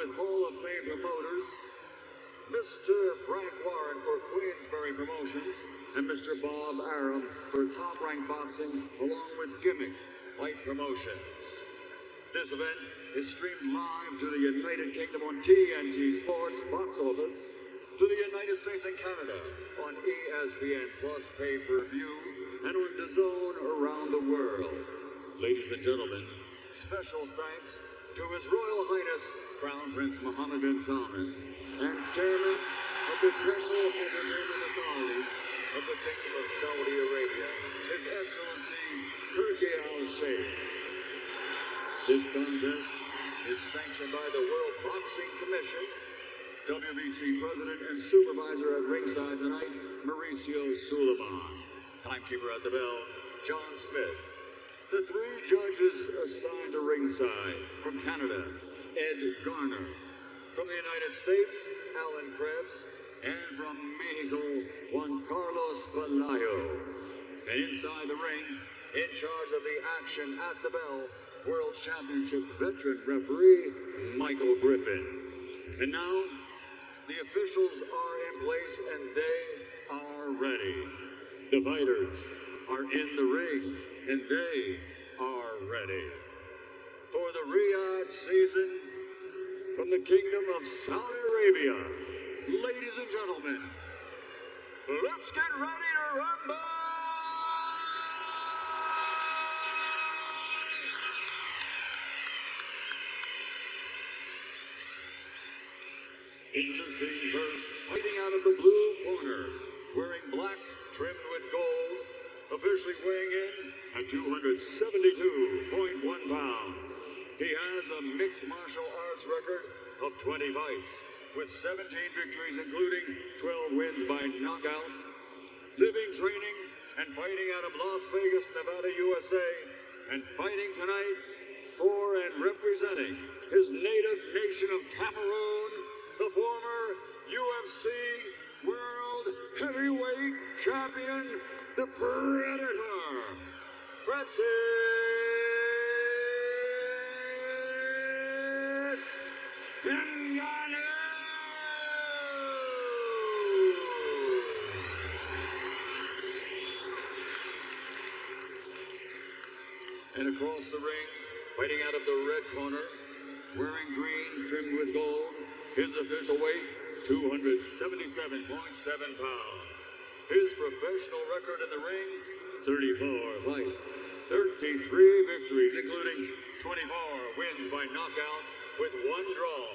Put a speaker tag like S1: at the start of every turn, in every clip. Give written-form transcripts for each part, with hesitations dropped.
S1: with Hall of Fame promoters, Mr. Frank Warren for Queensberry Promotions, and Mr. Bob Arum for Top Rank Boxing, along with Gimmick Fight Promotions. This event is streamed live to the United Kingdom on TNT Sports box office, to the United States and Canada on ESPN Plus pay-per-view, and on DAZN around the world. Ladies and gentlemen, special thanks to His Royal Highness Crown Prince Mohammed bin Salman and Chairman of the General Entertainment Authority of the Kingdom of Saudi Arabia, His Excellency Turki Al-Sheikh. This contest is sanctioned by the World Boxing Commission. WBC President and Supervisor at ringside tonight, Mauricio Suleiman. Timekeeper at the bell, John Smith. The three judges assigned to ringside: from Canada, Ed Garner; from the United States, Alan Krebs; and from Mexico, Juan Carlos Palayo. And inside the ring, in charge of the action at the bell, World Championship veteran referee, Michael Griffin. And now, the officials are in place and they are ready. The fighters are in the ring and they are ready. For the Riyadh season, from the Kingdom of Saudi Arabia, ladies and gentlemen, let's get ready to rumble! Introducing first, fighting out of the blue corner, wearing black trimmed with gold, officially weighing in at 272.1 pounds. He has a mixed martial arts record of 20 fights, with 17 victories, including 12 wins by knockout. Living, training, and fighting out of Las Vegas, Nevada, USA, and fighting tonight for and representing his native nation of Cameroon, the former UFC World Heavyweight Champion, the Predator, Francis Ngannou. And across the ring, fighting out of the red corner, wearing green trimmed with gold, his official weight, 277.7 pounds. His professional record in the ring, 34 fights, 33 victories, including 24 wins by knockout with 1 draw.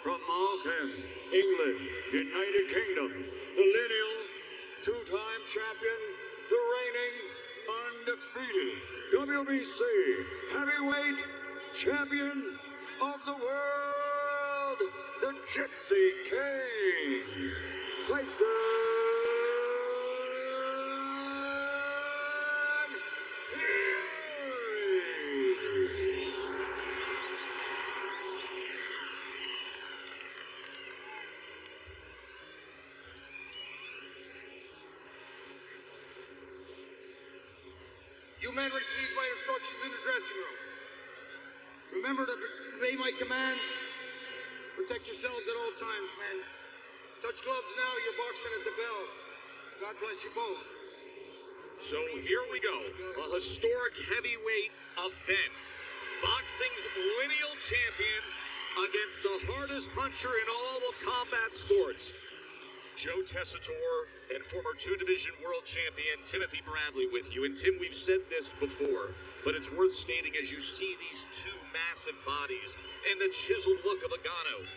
S1: From Malcolm, England, United Kingdom, the lineal two-time champion, the reigning undefeated WBC heavyweight champion of the world, the Gypsy King, Tyson Fury.
S2: You men received my instructions in the dressing room. Remember to obey my commands. Protect yourselves at all times, men. Touch gloves now, you're boxing at the bell. God bless you both.
S3: So here we go, a historic heavyweight event. Boxing's lineal champion against the hardest puncher in all of combat sports. Joe Tessitore and former 2-division world champion Timothy Bradley with you. And Tim, we've said this before, but it's worth stating as you see these two massive bodies and the chiseled look of Ngannou,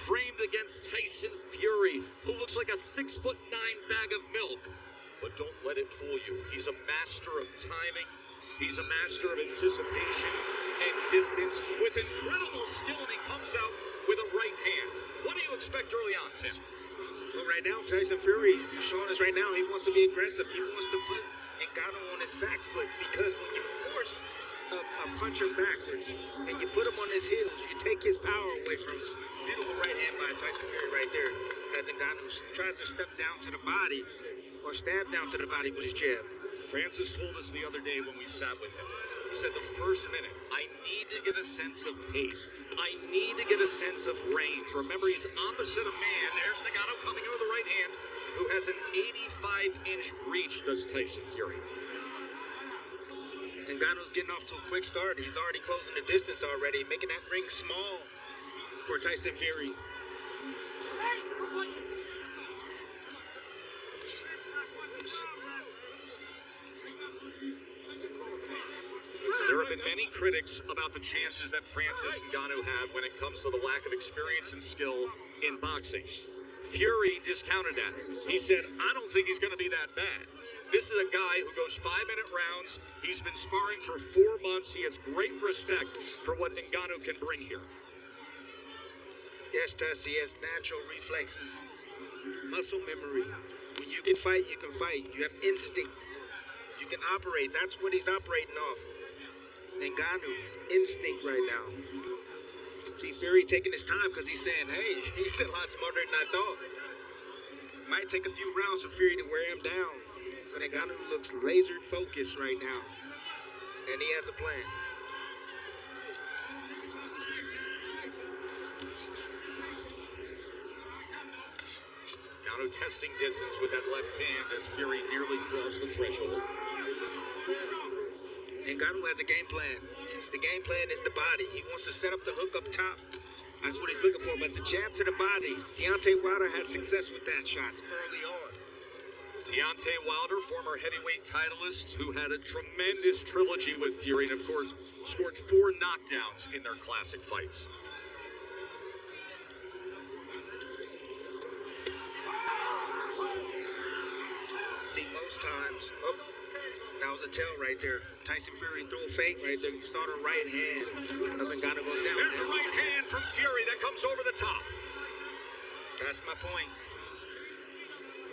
S3: framed against Tyson Fury, who looks like a 6'9" bag of milk. But don't let it fool you. He's a master of timing. He's a master of anticipation and distance with incredible skill, and he comes out with a right hand. What do you expect early on, Tim?
S4: So right now, Tyson Fury, he's showing us right now, he wants to be aggressive. He wants to put Ngannou on his back foot, because when you force a puncher backwards and you put him on his heels, you take his power away from him. Beautiful right hand by Tyson Fury right there, as Ngannou tries to step down to the body or stab down to the body with his jab.
S3: Francis told us the other day when we sat with him, he said the first minute, I need to get a sense of pace. I need to get a sense of range. Remember, he's opposite a man. There's Ngannou coming in with the right hand, who has an 85-inch reach, does Tyson Fury.
S4: Ngannou's getting off to a quick start. He's already closing the distance already, making that ring small for Tyson Fury.
S3: There have been many critics about the chances that Francis Ngannou had when it comes to the lack of experience and skill in boxing. Fury discounted that. He said, I don't think he's going to be that bad. This is a guy who goes 5-minute rounds. He's been sparring for 4 months. He has great respect for what Ngannou can bring here.
S4: Yes, Tuss, he has natural reflexes, muscle memory. When you can fight, you can fight. You have instinct. You can operate. That's what he's operating off. Ngannou, instinct right now. See, Fury taking his time because he's saying, hey, he's a lot smarter than I thought. Might take a few rounds for Fury to wear him down. But Ngannou looks laser focused right now. And he has a plan.
S3: Ngannou testing distance with that left hand as Fury nearly crossed the threshold.
S4: Ngannou has a game plan. The game plan is the body. He wants to set up the hook up top. That's what he's looking for. But the jab to the body, Deontay Wilder had success with that shot early on.
S3: Deontay Wilder, former heavyweight titleist, who had a tremendous trilogy with Fury and, of course, scored 4 knockdowns in their classic fights.
S4: See, most times, that was a tell right there. Tyson Fury threw a fake right there. You saw the right hand. Ngannou goes down.
S3: There's a right hand from Fury that comes over the top.
S4: That's my point.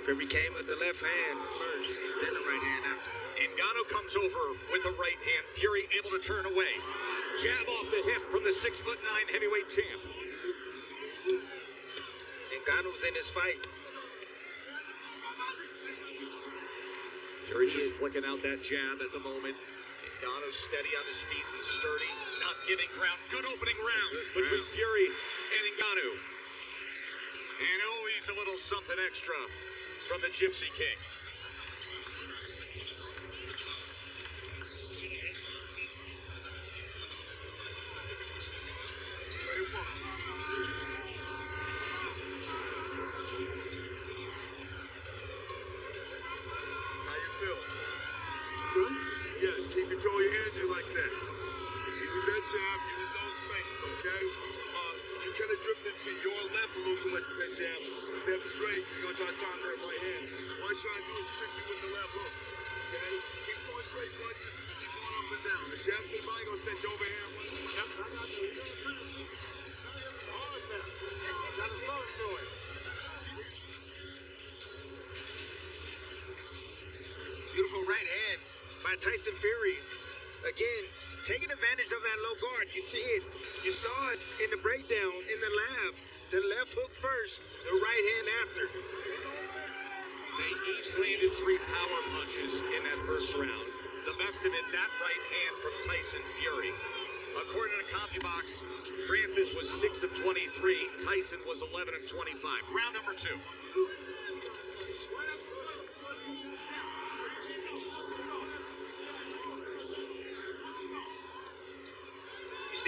S4: Fury came with the left hand first, then the right hand after.
S3: Ngannou comes over with the right hand. Fury able to turn away. Jab off the hip from the 6'9" heavyweight champ.
S4: Ngannou's in his fight.
S3: Fury just flicking out that jab at the moment. Ngannou steady on his feet and sturdy, not giving ground. Good opening round between Fury and Ngannou. And always a little something extra from the Gypsy King.
S5: Control your energy like that. Use that jab, use those feints, okay? You kind of drift into your left a little too much with that jab. Step straight, you're going to try to time that right hand. All you're trying to do is strictly with the left hook, okay? Keep going straight punches, keep going up and down. The jab to the body going to send you over here. Yep, I got you. Hard now. Got to slow to it.
S4: Beautiful right hand by Tyson Fury. Again, taking advantage of that low guard. You see it. You saw it in the breakdown in the lab. The left hook first, the right hand after.
S3: They each landed 3 power punches in that first round. The best of it, that right hand from Tyson Fury. According to CompuBox, Francis was 6 of 23. Tyson was 11 of 25. Round number 2.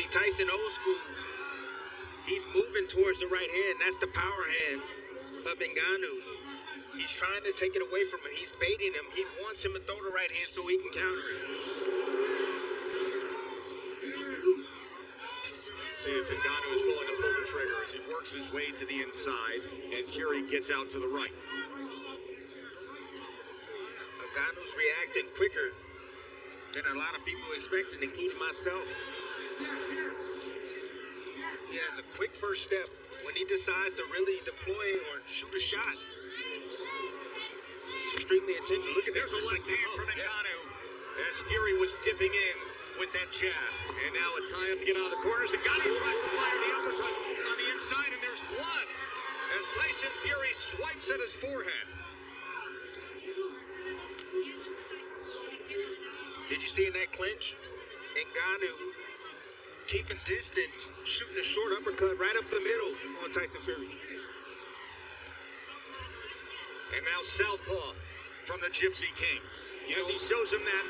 S4: Tyson old school, he's moving towards the right hand. That's the power hand of Ngannou. He's trying to take it away from him. He's baiting him. He wants him to throw the right hand so he can counter it.
S3: See if Ngannou is willing to pull the trigger as he works his way to the inside and Fury gets out to the right.
S4: Ngannou's reacting quicker than a lot of people expected, including myself. He has a quick first step when he decides to really deploy or shoot a shot. It's extremely intentional. Look at
S3: There's a left hand from Ngannou as Fury was dipping in with that jab. And now a tie up to get out of the corners. Ngannou tries to fire the uppercut on the inside, and there's blood as Tyson Fury swipes at his forehead.
S4: Did you see in that clinch? Ngannou keeping distance, shooting a short uppercut right up the middle on Tyson Fury.
S3: And now southpaw from the Gypsy King. As he shows him that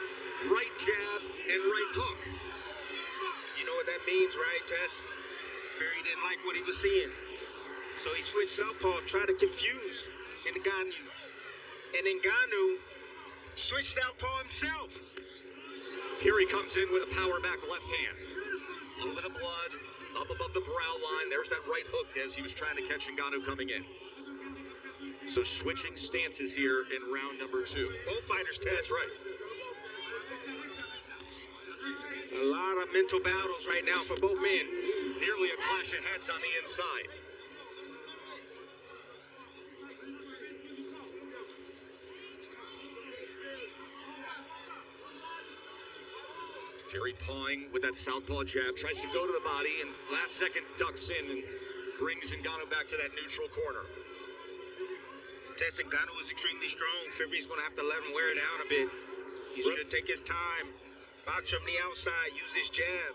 S3: right jab and right hook.
S4: You know what that means, right, Tess? Fury didn't like what he was seeing. So he switched southpaw, tried to confuse Ngannou. And Ngannou switched southpaw himself.
S3: Fury comes in with a power back left hand. A little bit of blood up above the brow line. There's that right hook as he was trying to catch Ngannou coming in. So switching stances here in round number 2.
S4: Both fighters, Tess.
S3: That's right.
S4: A lot of mental battles right now for both men.
S3: Nearly a clash of heads on the inside. Fury pawing with that southpaw jab, tries to go to the body, and last second ducks in and brings Ngannou back to that neutral corner.
S4: Tess, Ngannou is extremely strong. Fury's going to have to let him wear it down a bit. He should take his time. Box from the outside, use his jab.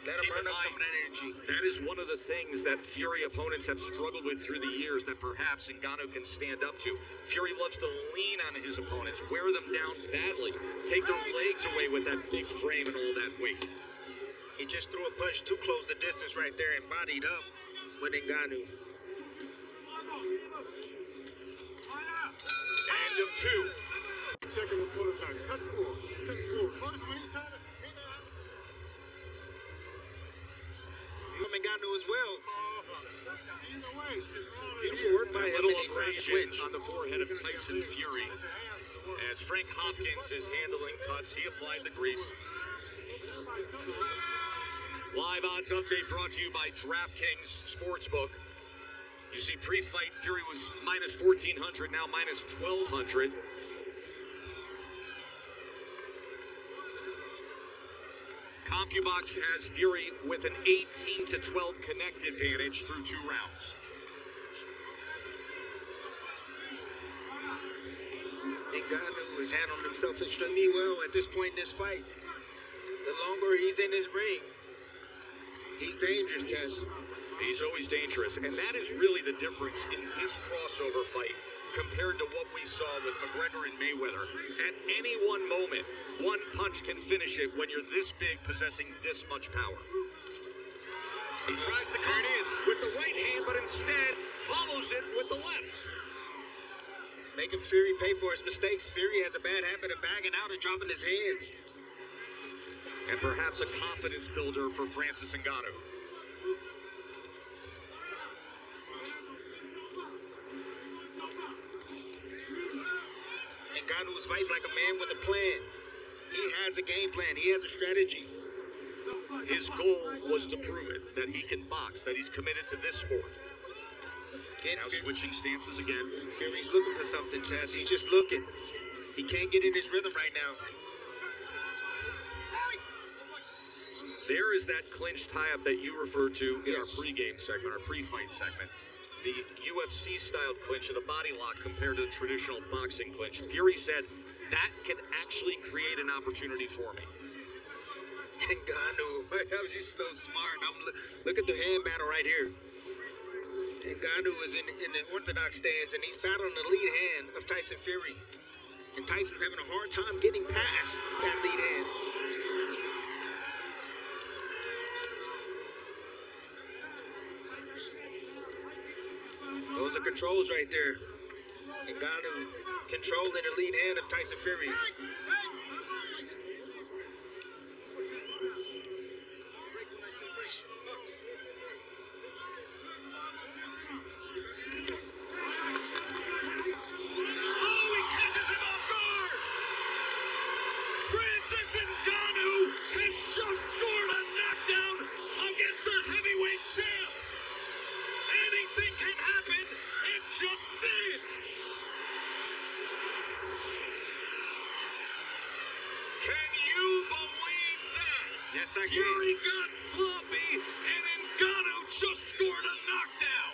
S4: Let him burn up some of that energy.
S3: That is one of the things that Fury opponents have struggled with through the years that perhaps Ngannou can stand up to. Fury loves to lean on his opponents, wear them down badly, take their legs away with that big frame and all that weight.
S4: He just threw a punch too close the distance right there and bodied up with Ngannou.
S3: End of 2.
S5: Checking the pulling back. Touch 4. Touch 4. First when he tried to
S4: Ngannou as well.
S5: either way.
S4: Beautiful work by him.
S3: A little
S4: And he tried to
S3: abrasion
S4: switch.
S3: on the forehead of Tyson Fury. As Frank Hopkins is handling cuts, he applied the grease. Live odds update brought to you by DraftKings Sportsbook. You see, pre-fight, Fury was minus 1,400, now minus 1,200. CompuBox has Fury with an 18-12 connect advantage through 2 rounds.
S4: Ngannou has handled himself extremely well at this point in this fight. The longer he's in his ring, he's dangerous, Tess.
S3: He's always dangerous, and that is really the difference in this crossover fight compared to what we saw with McGregor and Mayweather. At any one moment, one punch can finish it when you're this big, possessing this much power. He tries to cut it with the right hand, but instead follows it with the left.
S4: Making Fury pay for his mistakes. Fury has a bad habit of bagging out and dropping his hands.
S3: And perhaps a confidence builder for Francis Ngannou.
S4: Ngannou is fighting like a man with a plan. He has a game plan. He has a strategy.
S3: His goal was to prove it, that he can box, that he's committed to this sport. Now switching stances again.
S4: Fury's looking for something, Chaz. He's just looking. He can't get in his rhythm right now.
S3: There is that clinch tie-up that you referred to in our pregame segment, our pre-fight segment. The UFC-styled clinch of the body lock compared to the traditional boxing clinch. Fury said, that can actually create an opportunity for me.
S4: Ngannou, I'm just so smart. Look at the hand battle right here. Ngannou is in the orthodox stance, and he's battling the lead hand of Tyson Fury. And Tyson's having a hard time getting past that lead hand. Those are controls right there. Ngannou controlling the lead hand of Tyson Fury.
S3: Francis Ngannou has just scored a knockdown against the heavyweight champ. Anything can happen. It just did. Can you believe that?
S4: Yes, I can.
S3: Fury got sloppy, and Ngannou just scored a knockdown.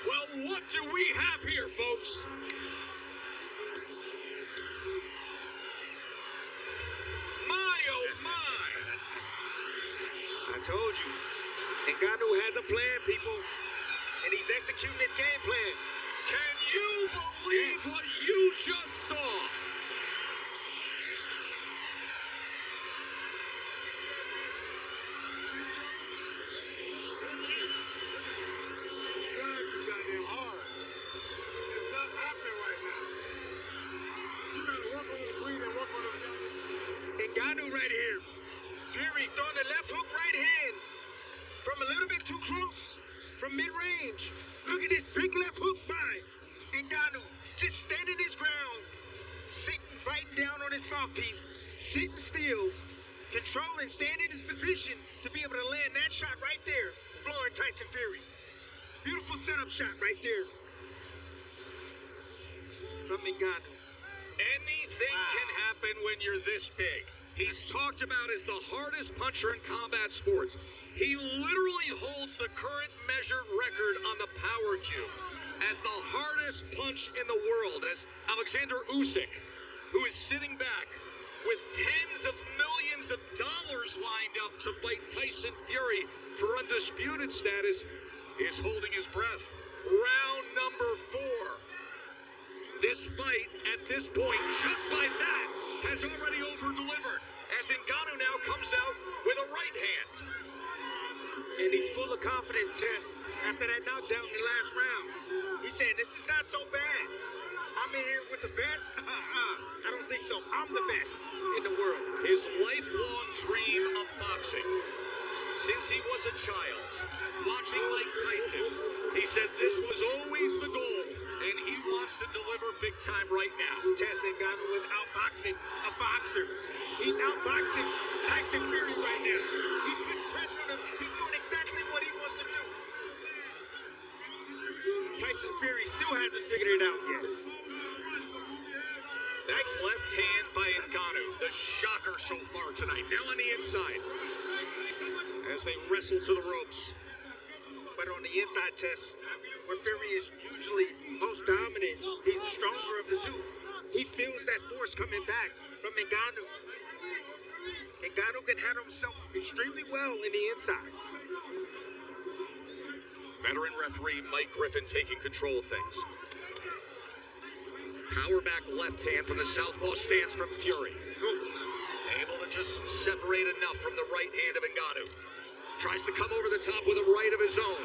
S3: Well, what do we have here, folks? My, oh my.
S4: told you. Ngannou has a plan, people. And he's executing his game plan.
S3: Can you believe what you just saw?
S5: Trying too goddamn hard. It's not happening right now. You gotta work on the breathing, work on the
S4: Ngannou right here. Fury throwing the left hook right hand. From a little bit too close. From mid-range. Look at this big left hook by Ngannou. Just standing his ground. Sitting, biting down on his mouthpiece. Sitting still. Controlling, staying in his position to be able to land that shot right there. Flooring Tyson Fury. Beautiful setup shot right there. From Ngannou.
S3: Anything can happen when you're this big. He's talked about as the hardest puncher in combat sports. He literally holds the current measured record on the power cube as the hardest punch in the world, as Alexander Usyk, who is sitting back with tens of millions of dollars lined up to fight Tyson Fury for undisputed status, is holding his breath. Round number 4. This fight, at this point, just by that, has already over-delivered, as Ngannou now comes out with a right hand.
S4: And he's full of confidence, Tess. After that knockdown in the last round, he's saying, this is not so bad. I'm in here with the best? I don't think so. I'm the best in the world.
S3: His lifelong dream of boxing, since he was a child, watching Mike Tyson, he said this was always the goal, and he wants to deliver big time right now.
S4: Tess Ngannou was outboxing a boxer. He's outboxing Tyson Fury right now. He's putting pressure on him. He's doing exactly what he wants to do. Tyson Fury still hasn't figured it out yet.
S3: That left hand by Ngannou, the shocker so far tonight. Now on the inside, as they wrestle to the ropes.
S4: But on the inside, Tess, where Fury is usually most dominant, he's the stronger of the two. He feels that force coming back from Ngannou. Ngannou can handle himself extremely well in the inside.
S3: Veteran referee Mike Griffin taking control of things. Power back left hand from the southpaw stance from Fury. Able to just separate enough from the right hand of Ngannou. Tries to come over the top with a right of his own.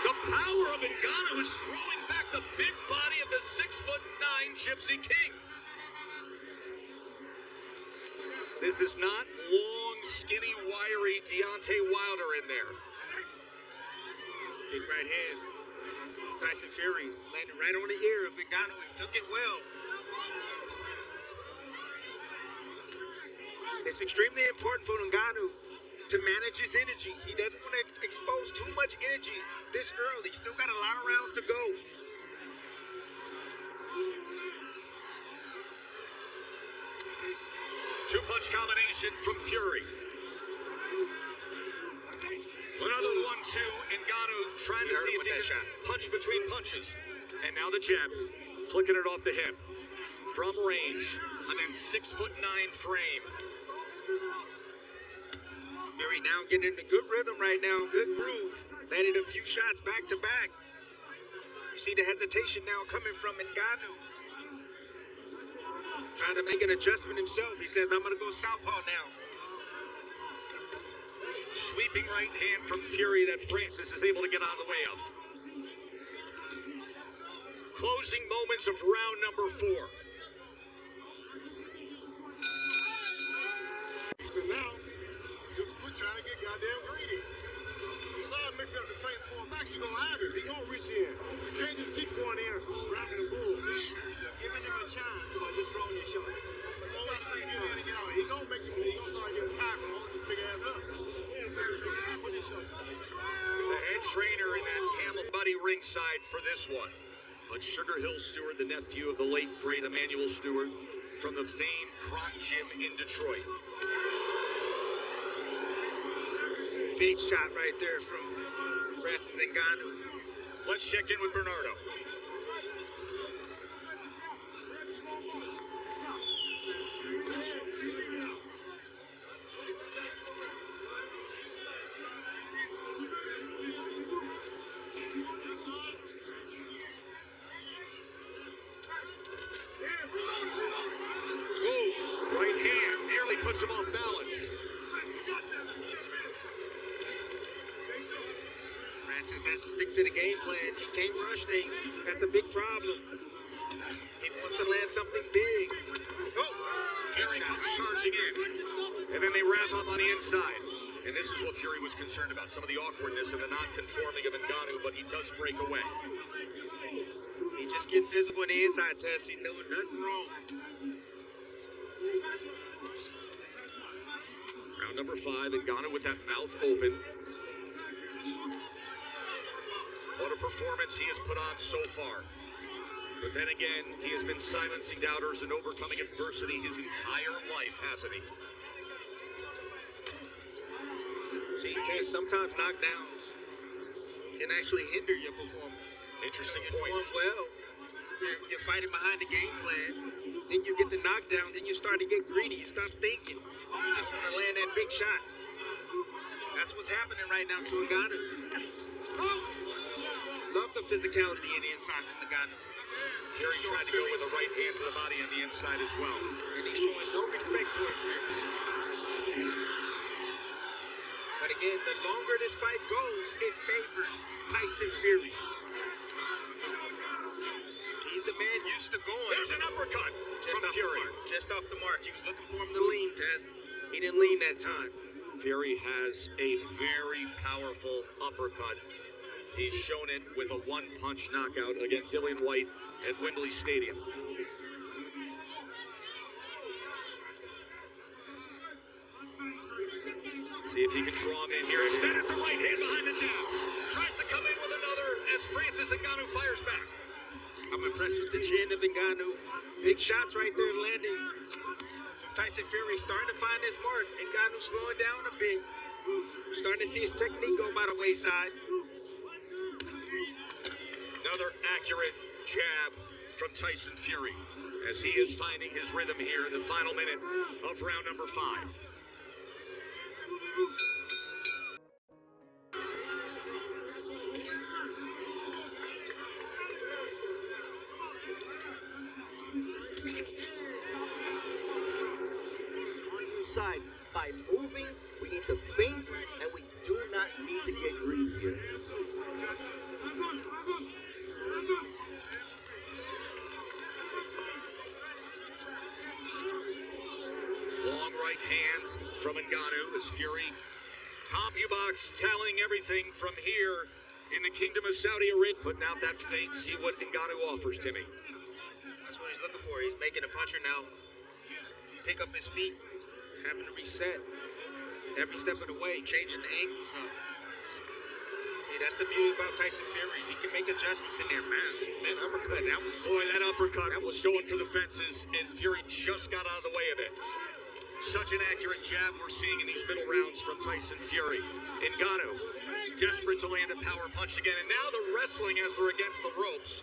S3: The power of Ngannou is throwing back the big body of the 6'9" Gypsy King. This is not long, skinny, wiry Deontay Wilder in there.
S4: Big right hand. Tyson Fury landed right on the ear of Ngannou. He took it well. It's extremely important for Ngannou to manage his energy. He doesn't want to expose too much energy this early. Still got a lot of rounds to go.
S3: Two-punch combination from Fury. Another 1-2. Ngannou trying to see if he can punch between punches. And now the jab. Flicking it off the hip. From range. On that 6'9" frame.
S4: Fury now getting into good rhythm right now. Good groove. Landed a few shots back to back. You see the hesitation now coming from Ngannou. Trying to make an adjustment himself. He says, I'm going to go southpaw now.
S3: Sweeping right hand from Fury that Francis is able to get out of the way of. Closing moments of round number 4.
S5: So now, just quit trying to get goddamn greedy. You start mixing up the feint and pulling back, you're going to have it. He's going to reach in. You can't just keep going in, ramming the bull.
S2: Giving him a chance by just throwing your shots.
S5: Always think you're going to get out. He's going to make you, he's going to start getting tired from holding his big ass up.
S3: The head trainer in that Camel Buddy ringside for this one. But Sugar Hill Stewart, the nephew of the late great Emmanuel Stewart, from the famed Croc Gym in Detroit.
S4: Big shot right there from Francis Ngannou.
S3: Let's check in with Bernardo.
S4: Francis has to stick to the game plan. He can't rush things. That's a big problem. He wants to land something big. Oh!
S3: Fury comes charging in. And then they wrap up on the inside. And this is what Fury was concerned about. Some of the awkwardness and the non-conforming of Ngannou, but he does break away.
S4: He just get physical on the inside, Tess. He's doing nothing wrong.
S3: Round number 5, Ngannou with that mouth open. What a performance he has put on so far. But then again, he has been silencing doubters and overcoming adversity his entire life, hasn't he?
S4: See, Tess, sometimes knockdowns can actually hinder your performance.
S3: Interesting
S4: You
S3: point.
S4: perform well, you're fighting behind the game plan, then you get the knockdown, then you start to get greedy, you stop thinking. You just want to land that big shot. That's what's happening right now to Ngannou. Love the physicality in the inside from Ngannou.
S3: Fury tried to go with a right hand to the body on the inside as well.
S4: And he's showing no respect towards Fury. But again, the longer this fight goes, it favors Tyson Fury. He's the man used to going.
S3: There's an uppercut from Fury.
S4: Just off the mark. He was looking for him to lean, Tess. He didn't lean that time.
S3: Fury has a very powerful uppercut. He's shown it with a one-punch knockout against Dillian White at Wembley Stadium. See if he can draw him in here. That is the right hand behind the jab. Tries to come in with another as Francis Ngannou fires back.
S4: I'm impressed with the chin of Ngannou. Big shots right there landing. Tyson Fury starting to find his mark. Ngannou slowing down a bit. Starting to see his technique go by the wayside.
S3: Another accurate jab from Tyson Fury as he is finding his rhythm here in the final minute of round number 5.
S6: Side. By moving, we need to feint, and we do not need to get greedy here.
S3: Long right hands from Ngannou as Fury. CompuBox telling everything from here in the Kingdom of Saudi Arabia. Putting out that feint, see what Ngannou offers, Timmy.
S4: That's what he's looking for. He's making a puncher now. Pick up his feet. Having to reset every step of the way, changing the angles up. See, that's the beauty about Tyson Fury. He can make adjustments in there, man. That uppercut, that was...
S3: Boy, that uppercut was going for the fences, and Fury just got out of the way of it. Such an accurate jab we're seeing in these middle rounds from Tyson Fury. Ngannou, desperate to land a power punch again, and now the wrestling as they're against the ropes.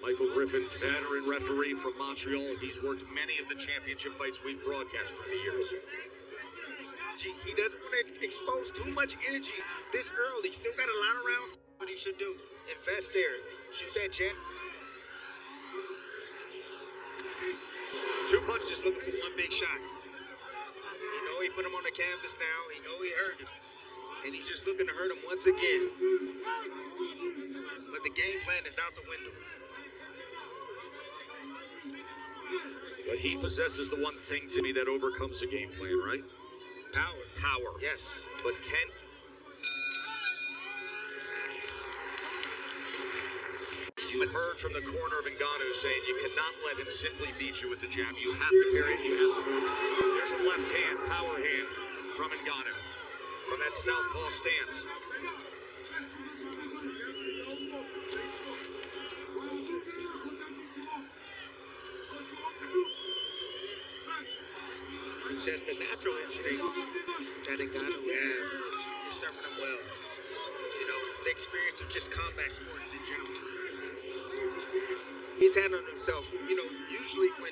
S3: Michael Griffin, veteran referee from Montreal. He's worked many of the championship fights we've broadcast for the years.
S4: Gee, he doesn't want to expose too much energy this early. He's still got a lot of rounds. What he should do, invest there. Shoot that jet. 2 punches, looking for one big shot. You know he put him on the canvas now. He know he hurt him. And he's just looking to hurt him once again. But the game plan is out the window.
S3: But he possesses the one thing, Timmy, that overcomes a game plan, right?
S4: Power.
S3: Power.
S4: Yes.
S3: But can... You heard from the corner of Ngannou saying you cannot let him simply beat you with the jab. You have to parry it. You have to move. There's a left hand, power hand from Ngannou. From that southpaw stance.
S4: Just the natural instincts that Ngannou has is serving him well. You know, the experience of just combat sports in general. He's handling himself, you know, usually when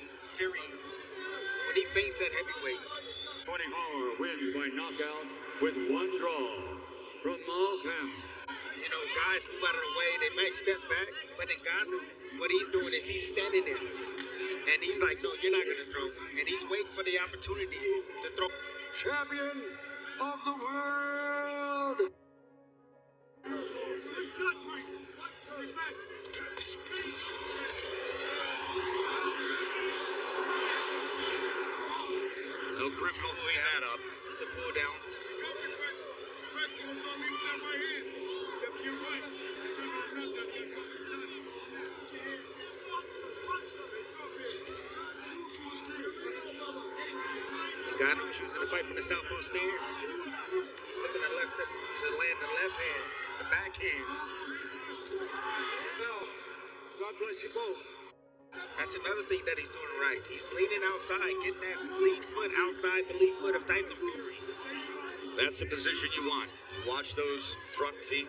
S4: he feints at heavyweights.
S1: 24 wins by knockout with 1 draw from Malcolm.
S4: You know, guys move out of the way, they might step back, but Ngannou, what he's doing is he's standing there. And he's like, no, you're not going to throw. And he's waiting for the opportunity to throw.
S1: Champion of the world!
S3: difficult to clean that up.
S4: The pull down. Ngannou choosing to fight from the southpaw stance. He's looking to left to land the left hand, the backhand.
S2: Well, God bless you both.
S4: That's another thing that he's doing right. He's leaning outside, getting that lead foot outside the lead foot of Tyson Fury.
S3: That's the position you want. Watch those front feet.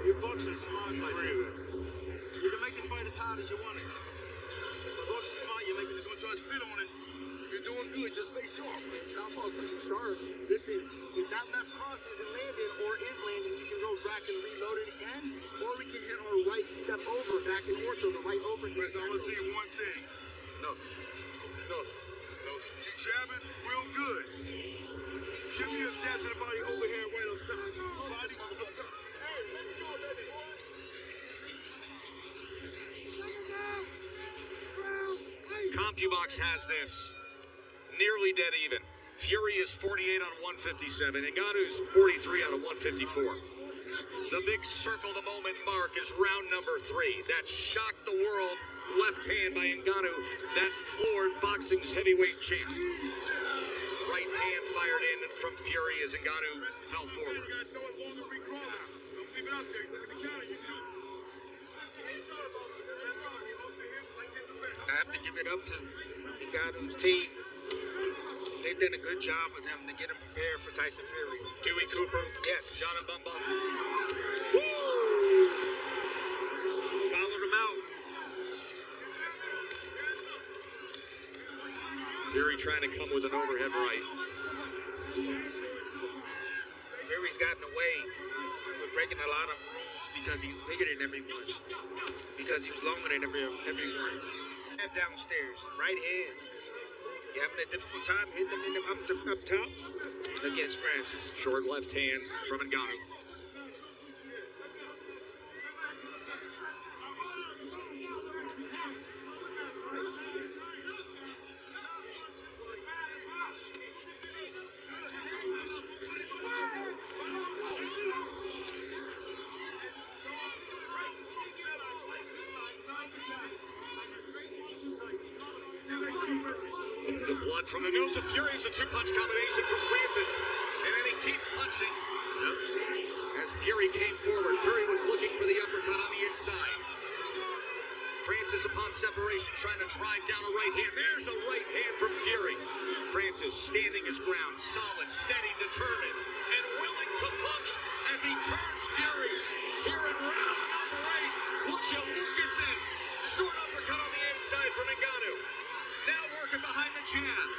S2: Your boxing smart, my friend. You can make this fight as hard as you want it. But boxing smart, you're making it.
S5: Don't try to sit on it. You're doing good. Just stay sharp.
S6: Southpaw's pretty sharp. Listen, if that left cross isn't landed or is landing, we can go back and reload it again, or we can hit our right step over, back and ortho, the right overhand.
S5: Chris, I want to see one thing. No. You jabbing real good. Give me a jab to the body overhand right up top. Body up top.
S3: CompuBox has this nearly dead even. Fury is 48 out of 157. Ngannou's 43 out of 154. The big circle the moment mark is round number 3. That shocked the world left hand by Ngannou. That floored boxing's heavyweight champ. Right hand fired in from Fury as Ngannou fell forward.
S4: I have to give it up to Ngannou's team. They've done a good job with him to get him prepared for Tyson Fury.
S3: Dewey Cooper.
S4: Yes.
S3: John and Bumba.
S4: Followed him out.
S3: Fury trying to come with an overhead right.
S4: Fury's gotten away with breaking a lot of rules because he's bigger than everyone. Because he was longer than everyone. Downstairs, right hands. You're having a difficult time hitting them in them up top against Francis.
S3: Short left hand from Ngannou. The blood from the nose of Fury is a two-punch combination from Francis. And then he keeps punching. As Fury came forward, Fury was looking for the uppercut on the inside. Francis upon separation trying to drive down a right hand. There's a right hand from Fury. Francis standing his ground, solid, steady, determined, and willing to punch as he turns Fury. Here in round number 8. Would you look at this? Short uppercut on the inside from Ngannou. Now working behind the jab.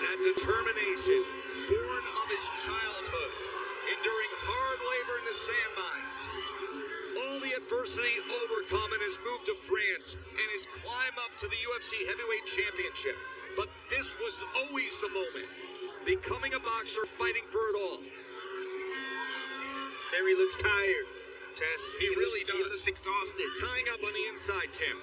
S3: That determination, born of his childhood, enduring hard labor in the sand mines. All the adversity overcome in his move to France and his climb up to the UFC Heavyweight Championship. But this was always the moment. Becoming a boxer, fighting for it all.
S4: Fury looks tired, Tess.
S3: He really does.
S4: He looks exhausted.
S3: Tying up on the inside, Tim.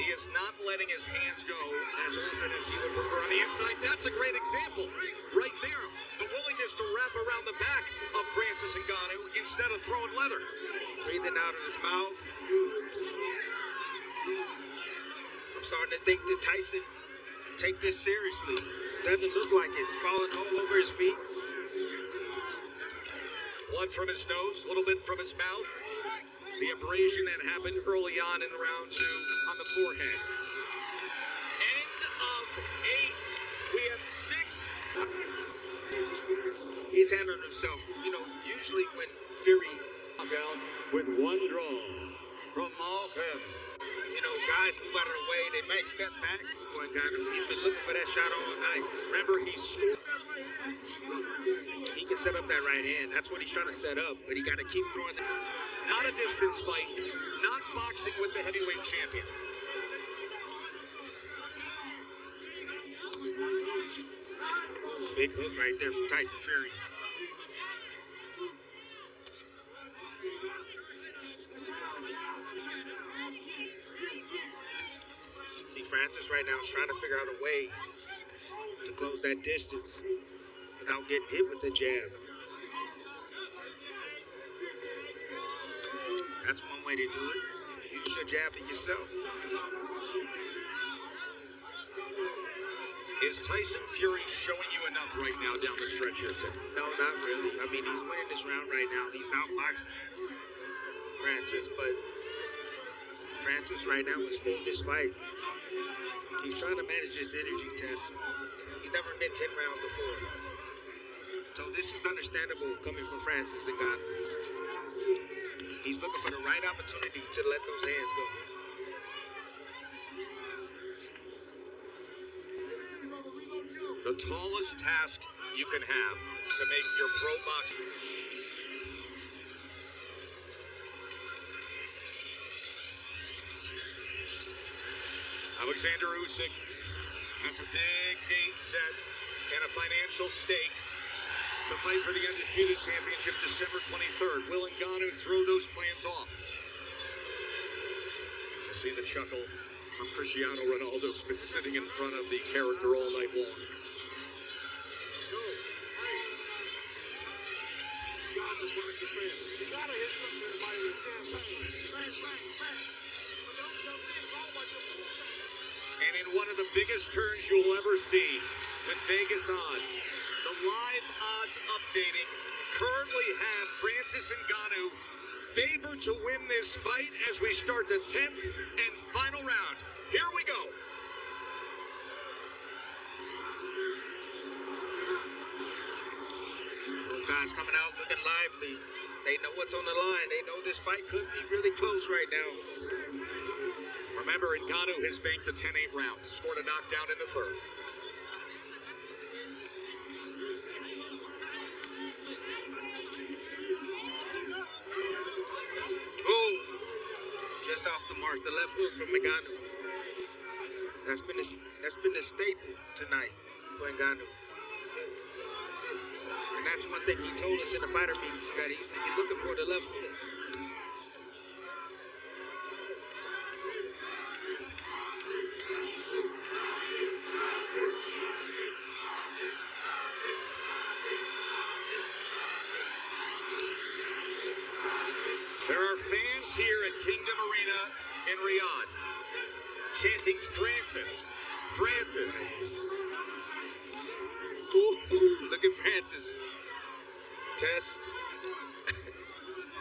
S3: He is not letting his hands go as often as he would prefer on the inside. That's a great example right there. The willingness to wrap around the back of Francis Ngannou instead of throwing leather.
S4: Breathing out of his mouth. I'm starting to think that Tyson take this seriously. Doesn't look like it. Falling all over his feet.
S3: Blood from his nose, a little bit from his mouth. The abrasion that happened early on in round 2 on the forehead. End of 8. We have 6.
S4: He's handling himself. You know, usually when Fury,
S1: Knockout with one draw from Malcolm.
S4: you know, guys move out of the way, they might step back. He's been looking for that shot all night.
S3: Remember, he scored.
S4: He can set up that right hand. That's what he's trying to set up, but he got to keep throwing that.
S3: Not a distance fight, not boxing with the heavyweight champion.
S4: Big hook right there from Tyson Fury. See, Francis right now is trying to figure out a way to close that distance without getting hit with the jab. That's one way to do it. Use your jab it yourself.
S3: Is Tyson Fury showing you enough right now down the stretch here, Tim?
S4: No, not really. I mean, he's winning this round right now. He's outboxing Francis, but Francis right now is still in this fight. He's trying to manage his energy test. He's never been 10 rounds before. So this is understandable coming from Francis Ngannou. He's looking for the right opportunity to let those hands go.
S3: The tallest task you can have to make your pro boxing. Alexander Usyk has a big date set and a financial stake to fight for the undisputed championship December 23rd. Will Ngannou throw those plans off? You see the chuckle from Cristiano Ronaldo, who's been sitting in front of the character all night long. And in one of the biggest turns you'll ever see with Vegas odds, the live odds updating currently have Francis Ngannou favored to win this fight as we start the 10th and final round. Here we go.
S4: Those guys coming out looking lively. They know what's on the line. They know this fight could be really close right now.
S3: Remember, Ngannou has banked a 10-8 round, scored a knockdown in the third.
S4: Oh, just off the mark, the left hook from Ngannou. That's been a staple tonight for Ngannou. And that's one thing he told us in the fighter meetings, that he's looking for the left hook.
S3: There are fans here at Kingdom Arena in Riyadh chanting Francis, Francis.
S4: Ooh, look at Francis. Tess,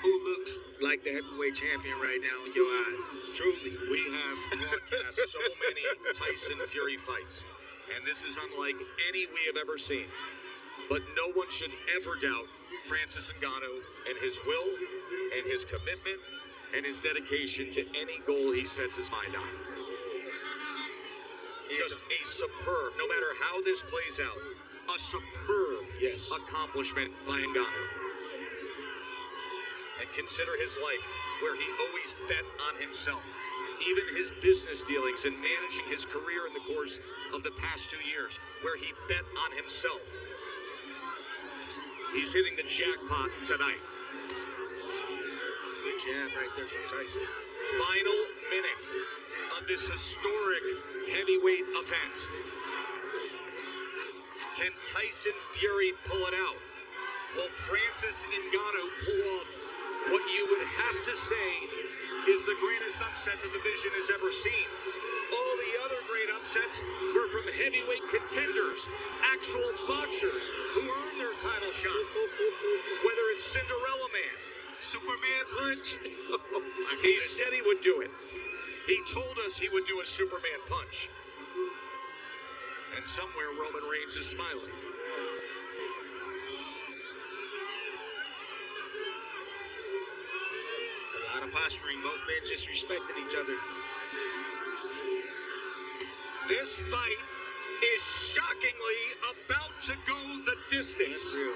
S4: who looks like the heavyweight champion right now in your eyes? Truly.
S3: We have broadcast so many Tyson Fury fights, and this is unlike any we have ever seen. But no one should ever doubt Francis Ngannou and his will and his commitment and his dedication to any goal he sets his mind on. Just a superb, no matter how this plays out, a superb accomplishment by Ngannou. And consider his life, where he always bet on himself. Even his business dealings and managing his career in the course of the past 2 years, where he bet on himself. He's hitting the jackpot tonight.
S4: Good jab right there from Tyson.
S3: Final minutes of this historic heavyweight event. Can Tyson Fury pull it out? Will Francis Ngannou pull off what you would have to say is the greatest upset the division has ever seen? All the other great upsets were from heavyweight contenders, actual boxers who earned their title shot. Whether it's Cinderella Man,
S4: Superman punch.
S3: he said he would do it. He told us he would do a Superman punch. And somewhere Roman Reigns is smiling.
S4: A lot of posturing, both men just respecting each other.
S3: This fight is shockingly about to go the distance.
S4: That's real.